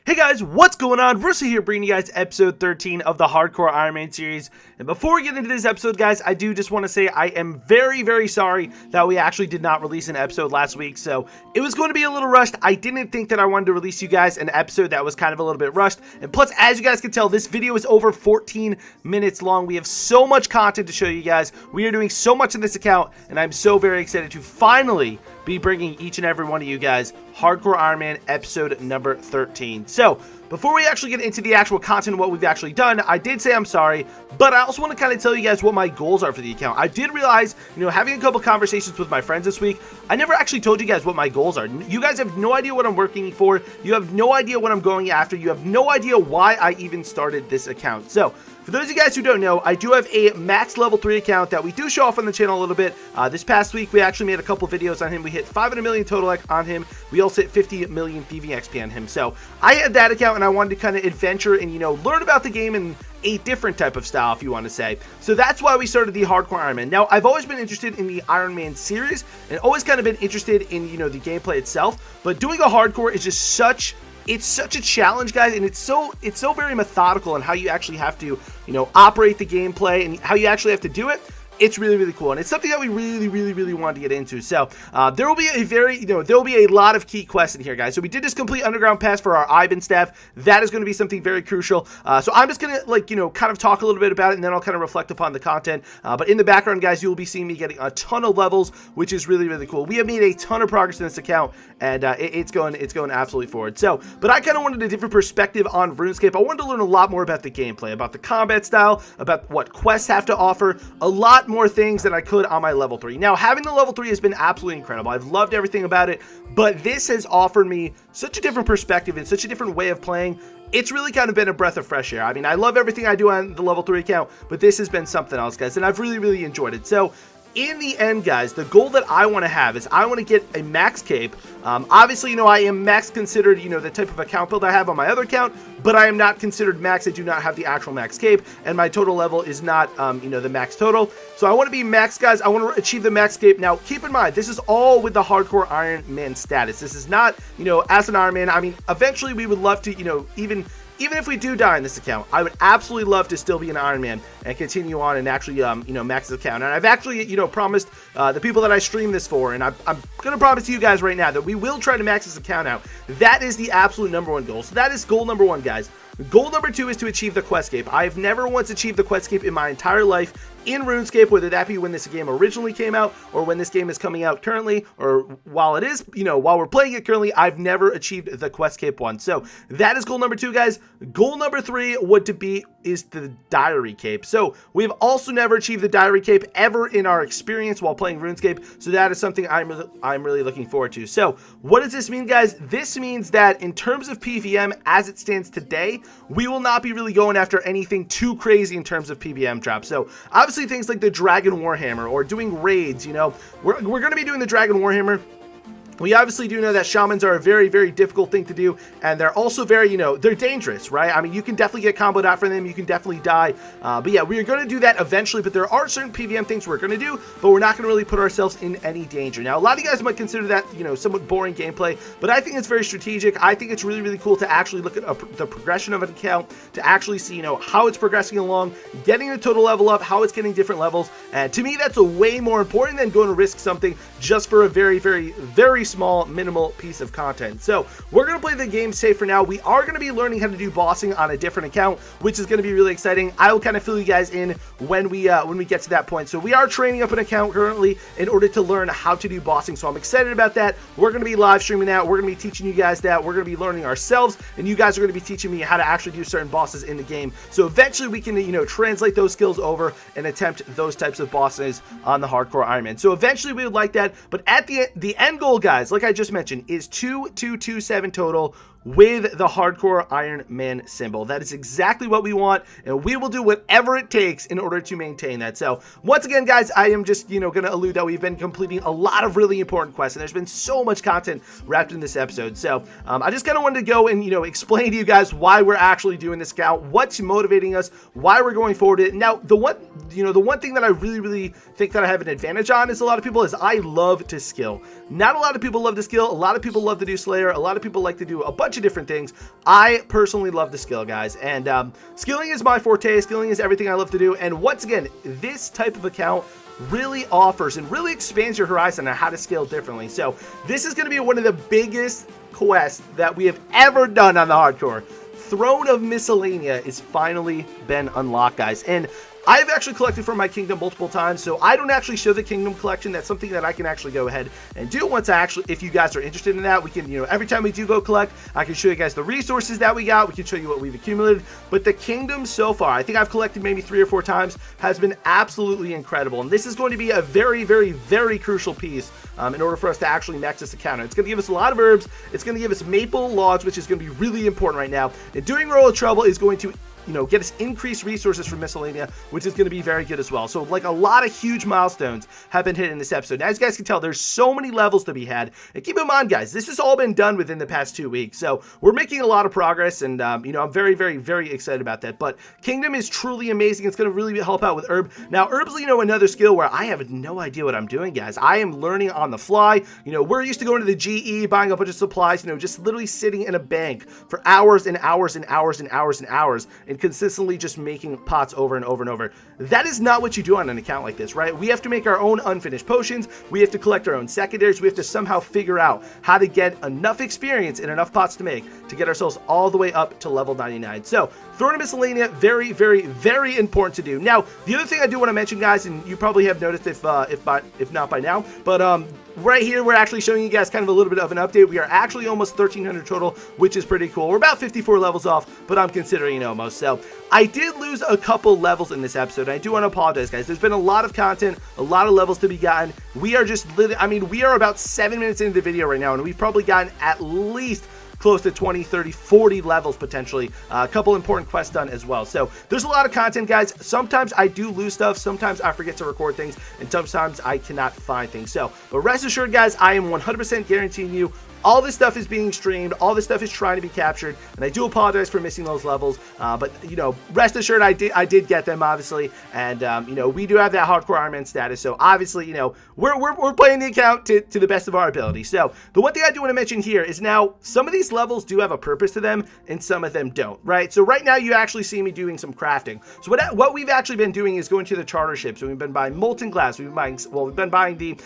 Hey guys, what's going on? Russo here bringing you guys episode 13 of the Hardcore Ironman series. And before we get into this episode, guys, I do just want to say I am very sorry that we actually did not release an episode last week. So it was going to be a little rushed. I didn't think that I wanted to release you guys an episode that was kind of a little bit rushed. And plus, as you guys can tell, this video is over 14 minutes long. We have so much content to show you guys. We are doing so much in this account, and I'm so very excited to finally be bringing each and every one of you guys Hardcore Ironman episode number 13. So, before we actually get into the actual content of what we've actually done, I did say I'm sorry, but I also want to kind of tell you guys what my goals are for the account. I did realize, having a couple conversations with my friends this week, I never actually told you guys what my goals are. You guys have no idea what I'm working for. You have no idea what I'm going after. You have no idea why I even started this account. So, for those of you guys who don't know, I do have a max level 3 account that we do show off on the channel a little bit. This past week, we actually made a couple videos on him. We hit 500 million total on him. We also hit 50 million thieving XP on him. So I had that account, and I wanted to kind of adventure and, learn about the game in a different type of style, if you want to say. So that's why we started the Hardcore Ironman. Now, I've always been interested in the Ironman series and always kind of been interested in, the gameplay itself. But doing a hardcore is just such a challenge, guys, and it's so very methodical in how you actually have to, operate the gameplay and how you actually have to do it. It's really cool, and it's something that we really wanted to get into. So there will be there will be a lot of key quests in here, guys. So we did just complete underground pass for our IBAN staff. That is going to be something very crucial. So I'm just gonna kind of talk a little bit about it, and then I'll kind of reflect upon the content. But in the background, guys, you will be seeing me getting a ton of levels, which is really cool. We have made a ton of progress in this account, and it's going absolutely forward. So, but I kind of wanted a different perspective on RuneScape. I wanted to learn a lot more about the gameplay, about the combat style, about what quests have to offer, a lot more things than I could on my level 3. Now, having the level 3 has been absolutely incredible. I've loved everything about it, but this has offered me such a different perspective and such a different way of playing. It's really kind of been a breath of fresh air. I mean, I love everything I do on the level 3 account, but this has been something else, guys, and I've really enjoyed it. So in the end, guys, the goal that I want to have is I want to get a max cape. Obviously, I am max considered, the type of account build I have on my other account, but I am not considered max. I do not have the actual max cape, and my total level is not, the max total. So I want to be max, guys. I want to achieve the max cape. Now, keep in mind, this is all with the Hardcore Ironman status. This is not, as an Ironman. I mean, eventually we would love to, even if we do die in this account, I would absolutely love to still be an Ironman and continue on and actually, max the account. And I've actually, promised the people that I stream this for, and I'm going to promise you guys right now that we will try to max this account out. That is the absolute #1 goal. So that is goal number 1, guys. Goal number 2 is to achieve the Questscape. I have never once achieved the Questscape in my entire life in RuneScape, whether that be when this game originally came out or when this game is coming out currently, or while it is, while we're playing it currently, I've never achieved the Questscape one. So that is goal number 2, guys. Goal number 3 is the Diary Cape. So we've also never achieved the Diary Cape ever in our experience while playing RuneScape. So that is something I'm really looking forward to. So what does this mean, guys? This means that in terms of PVM as it stands today, we will not be really going after anything too crazy in terms of PVM drops. So obviously things like the Dragon Warhammer or doing raids, we're going to be doing the Dragon Warhammer. We obviously do know that shamans are a very difficult thing to do, and they're also very, they're dangerous, right? I mean, you can definitely get comboed out from them, you can definitely die, but yeah, we're going to do that eventually, but there are certain PVM things we're going to do, but we're not going to really put ourselves in any danger. Now, a lot of you guys might consider that, somewhat boring gameplay, but I think it's very strategic. I think it's really cool to actually look at the progression of an account, to actually see, how it's progressing along, getting the total level up, how it's getting different levels, and to me, that's a way more important than going to risk something just for a very small minimal piece of content. So we're going to play the game safe for now. We are going to be learning how to do bossing on a different account, which is going to be really exciting. I will kind of fill you guys in when we get to that point. So we are training up an account currently in order to learn how to do bossing. So I'm excited about that. We're going to be live streaming that. We're going to be teaching you guys that. We're going to be learning ourselves, and you guys are going to be teaching me how to actually do certain bosses in the game. So eventually we can, translate those skills over and attempt those types of bosses on the Hardcore Ironman. So eventually we would like that, but at the end goal, guys, like I just mentioned, is 2227 total with the Hardcore Ironman symbol. That is exactly what we want, and we will do whatever it takes in order to maintain that. So once again, guys, I am just going to allude that we've been completing a lot of really important quests, and there's been so much content wrapped in this episode. So I just kind of wanted to go and explain to you guys why we're actually doing this scout, what's motivating us, why we're going forward. Now the one thing that I really think that I have an advantage on is a lot of people is I love to skill. Not a lot of people love to skill. A lot of people love to do Slayer. A lot of people like to do a bunch bunch of different things. I personally love to skill, guys, and skilling is my forte. Skilling is everything I love to do, and once again, this type of account really offers and really expands your horizon on how to scale differently. So this is going to be one of the biggest quests that we have ever done on the hardcore. Throne of Miscellanea is finally been unlocked, guys, and I've actually collected from my kingdom multiple times, so I don't actually show the kingdom collection. That's something that I can actually go ahead and do once I actually, if you guys are interested in that, we can, every time we do go collect, I can show you guys the resources that we got. We can show you what we've accumulated, but the kingdom so far, I think I've collected maybe 3 or 4 times, has been absolutely incredible, and this is going to be a very, very, very crucial piece in order for us to actually max this account. It's going to give us a lot of herbs. It's going to give us maple logs, which is going to be really important right now, and doing Roll of Trouble is going to get us increased resources from Miscellanea, which is going to be very good as well. So, like, a lot of huge milestones have been hit in this episode. Now, as you guys can tell, there's so many levels to be had. And keep in mind, guys, this has all been done within the past 2 weeks. So, we're making a lot of progress, and, I'm very, very, very excited about that. But Kingdom is truly amazing. It's going to really help out with Herb. Now, Herb's, another skill where I have no idea what I'm doing, guys. I am learning on the fly. We're used to going to the GE, buying a bunch of supplies, just literally sitting in a bank for hours and hours and hours and hours and hours, and consistently just making pots over and over and over. That is not what you do on an account like this, right? We have to make our own unfinished potions. We have to collect our own secondaries. We have to somehow figure out how to get enough experience and enough pots to make to get ourselves all the way up to level 99. So, Throne of Miscellanea, very, very, very important to do. Now, the other thing I do want to mention, guys, and you probably have noticed if not by now, but right here, we're actually showing you guys kind of a little bit of an update. We are actually almost 1,300 total, which is pretty cool. We're about 54 levels off, but I'm considering almost. So I did lose a couple levels in this episode. I do want to apologize, guys. There's been a lot of content, a lot of levels to be gotten. We are just we are about 7 minutes into the video right now, and we've probably gotten at least close to 20, 30, 40 levels potentially. A couple important quests done as well. So there's a lot of content, guys. Sometimes I do lose stuff. Sometimes I forget to record things, and sometimes I cannot find things. So, but rest assured, guys, I am 100% guaranteeing you all this stuff is being streamed, all this stuff is trying to be captured, and I do apologize for missing those levels, but, rest assured I did get them, obviously, and, we do have that Hardcore Ironman status, so obviously, we're playing the account to the best of our ability. So, the one thing I do want to mention here is now, some of these levels do have a purpose to them, and some of them don't, right? So, right now, you actually see me doing some crafting. So, what we've actually been doing is going to the charter ships, and we've been buying molten glass, we've been buying the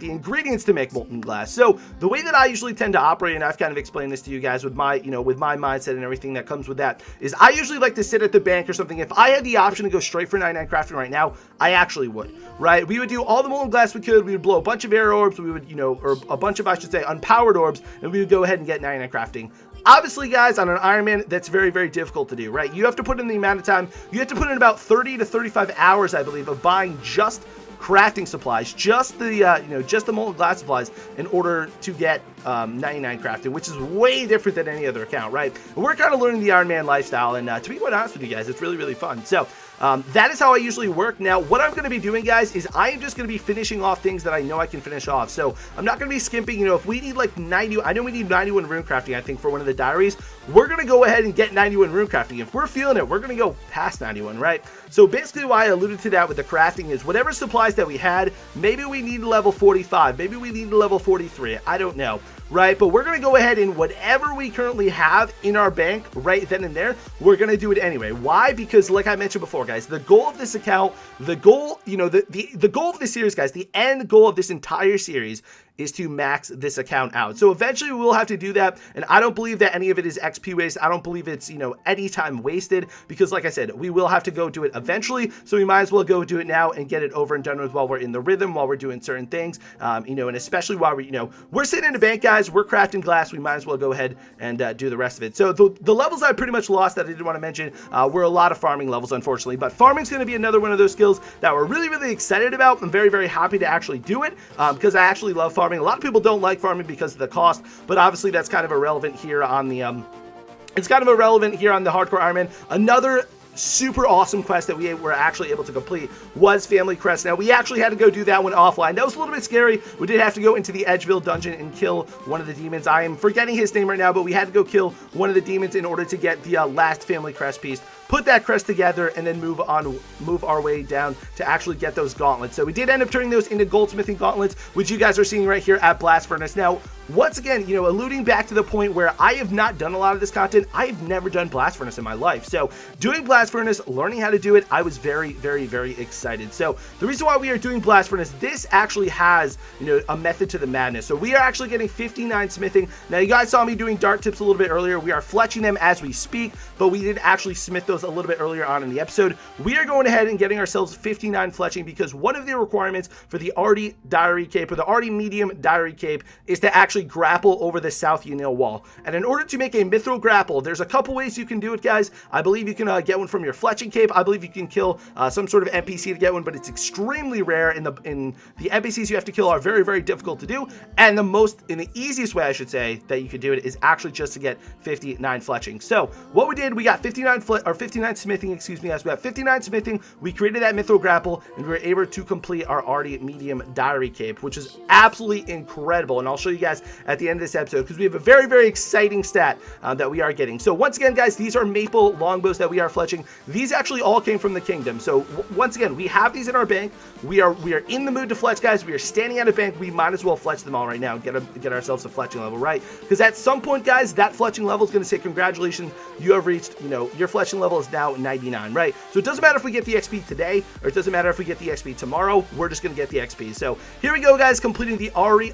ingredients to make molten glass. So, the way that I usually tend to operate, and I've kind of explained this to you guys with my mindset and everything that comes with that, is I usually like to sit at the bank or something. If I had the option to go straight for 99 crafting right now, I actually would, right? We would do all the molten glass we could. We would blow a bunch of air orbs. We would, or a bunch of, I should say, unpowered orbs, and we would go ahead and get 99 crafting. Obviously, guys, on an Ironman, that's very, very difficult to do, right? You have to put in the amount of time. You have to put in about 30 to 35 hours, I believe, of buying just crafting supplies, just the molten glass supplies, in order to get 99 crafting, which is way different than any other account, right? And we're kind of learning the Iron Man lifestyle, and to be quite honest with you guys, it's really, really fun. So that is how I usually work. Now, what I'm going to be doing, guys, is I am just going to be finishing off things that I know I can finish off. So I'm not going to be skimping. If we need like 90, I know we need 91 rune crafting, I think, for one of the diaries. We're going to go ahead and get 91 rune crafting. If we're feeling it, we're going to go past 91, right? So basically why I alluded to that with the crafting is whatever supplies that we had, maybe we need level 45, maybe we need level 43, I don't know, right? But we're going to go ahead and whatever we currently have in our bank right then and there, we're going to do it anyway. Why? Because like I mentioned before, guys, the goal of this account, the goal, the goal of this series, guys, the end goal of this entire series is to max this account out. So eventually we will have to do that, and I don't believe that any of it is XP waste. I don't believe it's, any time wasted, because like I said, we will have to go do it eventually, so we might as well go do it now and get it over and done with while we're in the rhythm, while we're doing certain things, and especially while we're sitting in the bank, guys, we're crafting glass, we might as well go ahead and do the rest of it. So the levels I pretty much lost that I did want to mention were a lot of farming levels, unfortunately, but farming's going to be another one of those skills that we're really, really excited about. I'm very, very happy to actually do it, because I actually love farming. A lot of people don't like farming because of the cost, but obviously that's kind of irrelevant here on the it's kind of irrelevant here on the Hardcore Ironman. Another super awesome quest that we were actually able to complete was Family Crest. Now, we actually had to go do that one offline. That was a little bit scary. We did have to go into the Edgeville dungeon and kill one of the demons. I am forgetting his name right now, but we had to go kill one of the demons in order to get the last Family Crest piece, put that crest together, and then move our way down to actually get those gauntlets. So we did end up turning those into goldsmithing gauntlets, which you guys are seeing right here at Blast Furnace. Now, once again, you know, alluding back to the point where I have not done a lot of this content, I've never done Blast Furnace in my life. So doing Blast Furnace, learning how to do it, I was very, very, very excited. So the reason why we are doing Blast Furnace, this actually has, you know, a method to the madness. So we are actually getting 59 smithing. Now you guys saw me doing dart tips a little bit earlier. We are fletching them as we speak, but we did actually smith those a little bit earlier on in the episode. We are going ahead and getting ourselves 59 fletching because one of the requirements for the Arty Diary Cape or the Arty Medium Diary Cape is to actually grapple over the South Yanil wall. And in order to make a mithril grapple, there's a couple ways you can do it, guys. I believe you can get one from your fletching cape. I believe you can kill some sort of NPC to get one, but it's extremely rare. In the NPCs you have to kill are very, very difficult to do. And the easiest way, I should say, that you could do it is actually just to get 59 fletching. So what we did, we got 59 smithing, excuse me, as we got 59 smithing, we created that mithril grapple, and we were able to complete our Arty Medium Diary Cape, which is absolutely incredible. And I'll show you guys at the end of this episode because we have a very, very exciting stat that we are getting. So once again, guys, these are maple longbows that we are fletching. These actually all came from the kingdom. So once again, we have these in our bank. We are in the mood to fletch, guys. We are standing at a bank. We might as well fletch them all right now and get ourselves a fletching level, right? Because at some point, guys, that fletching level is going to say, congratulations, you have reached, you know, your fletching level is now 99, right? So it doesn't matter if we get the XP today, or it doesn't matter if we get the XP tomorrow. We're just going to get the XP. So here we go, guys, completing the Arty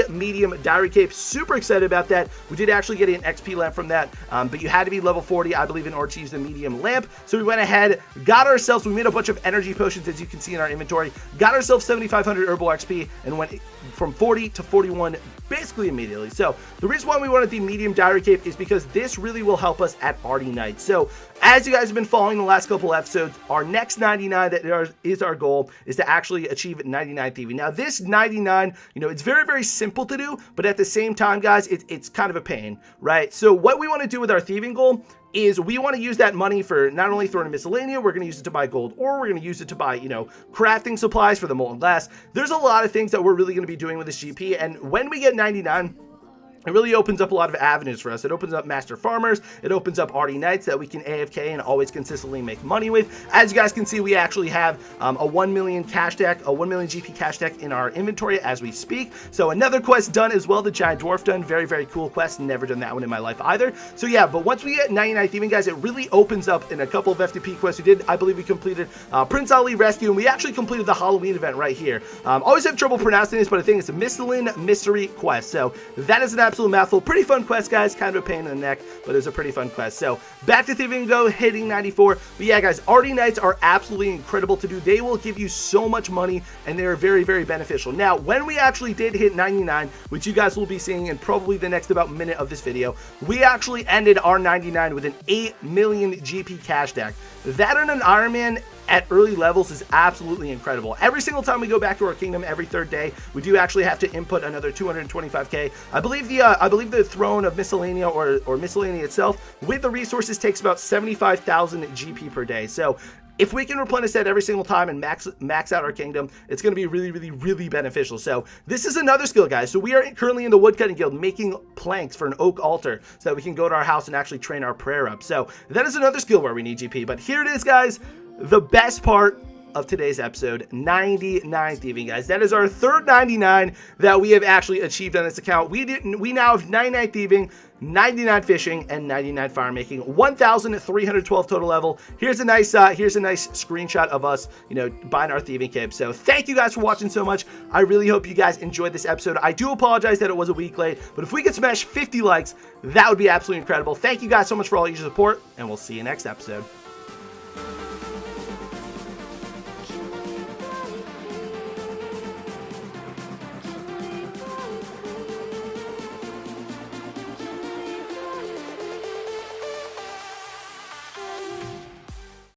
Medium Diary Cape. Super excited about that. We did actually get an XP lamp from that, but you had to be level 40, I believe, in order to use the medium lamp. So we went ahead, we made a bunch of energy potions, as you can see in our inventory, got ourselves 7,500 herbal XP, and went from 40 to 41 basically immediately. So the reason why we wanted the medium diary cape is because this really will help us at Arty Night. So as you guys have been following the last couple episodes, our next 99 that is our goal is to actually achieve 99 thieving. Now this 99, you know, it's very, very simple to do, but at the same time, guys, it's kind of a pain, right? So what we want to do with our thieving goal is we want to use that money for not only throwing a miscellanea, we're going to use it to buy gold ore, we're going to use it to buy, you know, crafting supplies for the molten glass. There's a lot of things that we're really going to be doing with this GP, and when we get 99, it really opens up a lot of avenues for us. It opens up Master Farmers. It opens up Arty Nights that we can AFK and always consistently make money with. As you guys can see, we actually have a 1 million cash deck, a 1 million GP cash deck in our inventory as we speak. So another quest done as well, the Giant Dwarf done. Very, very cool quest. Never done that one in my life either. So yeah, but once we get 99 thieving, guys, it really opens up in a couple of FTP quests we did. I believe we completed Prince Ali Rescue, and we actually completed the Halloween event right here. Always have trouble pronouncing this, but I think it's a Mistalin Mystery Quest. So that is an absolute mouthful. Pretty fun quest, guys. Kind of a pain in the neck, but it was a pretty fun quest. So back to thieving go, hitting 94. But yeah, guys, Arty Nights are absolutely incredible to do. They will give you so much money, and they are very, very beneficial. Now, when we actually did hit 99, which you guys will be seeing in probably the next about minute of this video, we actually ended our 99 with an 8 million GP cash deck. That on an Ironman at early levels is absolutely incredible. Every single time we go back to our kingdom every third day, we do actually have to input another 225k. I believe the throne of miscellanea or miscellanea itself with the resources takes about 75,000 GP per day. So if we can replenish that every single time and max out our kingdom, it's going to be really, really, really beneficial. So this is another skill, guys. So we are currently in the woodcutting guild making planks for an oak altar so that we can go to our house and actually train our prayer up. So that is another skill where we need GP. But here it is, guys. The best part of today's episode, 99 thieving, guys. That is our third 99 that we have actually achieved on this account. We now have 99 thieving, 99 fishing, and 99 fire making, 1,312 total level. Here's a nice screenshot of us, you know, buying our thieving cape. So thank you guys for watching so much. I really hope you guys enjoyed this episode. I do apologize that it was a week late, but if we could smash 50 likes, that would be absolutely incredible. Thank you guys so much for all your support, and we'll see you next episode.